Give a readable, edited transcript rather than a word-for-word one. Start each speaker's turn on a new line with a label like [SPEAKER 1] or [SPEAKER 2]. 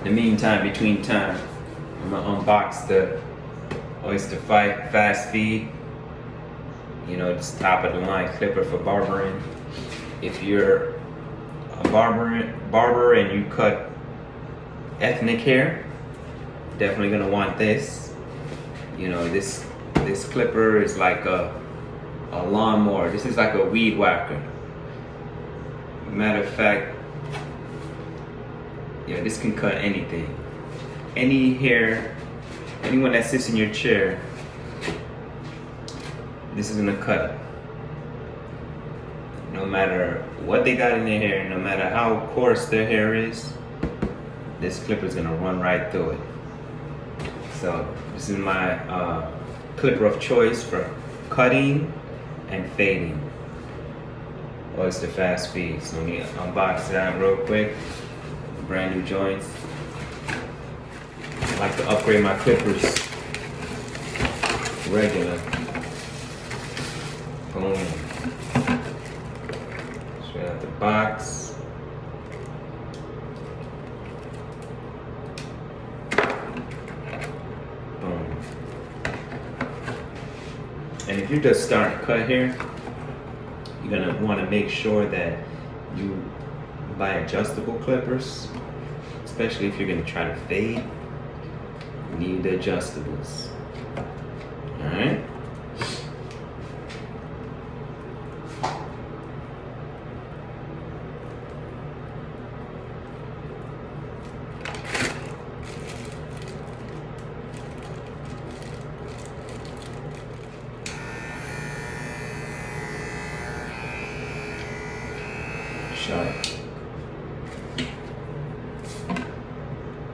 [SPEAKER 1] the meantime, between time, I'm gonna unbox the Oyster Fast Feed. You know, it's top of the line clipper for barbering. If you're a barber and you cut ethnic hair, definitely gonna want this. You know, this clipper is like a lawnmower. This is like a weed whacker. Matter of fact, yeah, this can cut anything. Any hair, anyone that sits in your chair, this is gonna cut it. No matter what they got in their hair, no matter how coarse their hair is, this clipper is gonna run right through it. So this is my clipper of choice for cutting and fading. Oyster Fast Feed. So let me unbox it out real quick. Brand new joints. I like to upgrade my clippers regular. Boom. Straight out the box. Boom. And if you're just starting to cut here, you're gonna want to make sure that you buy adjustable clippers, especially if you're gonna try to fade. You need the adjustables. All right.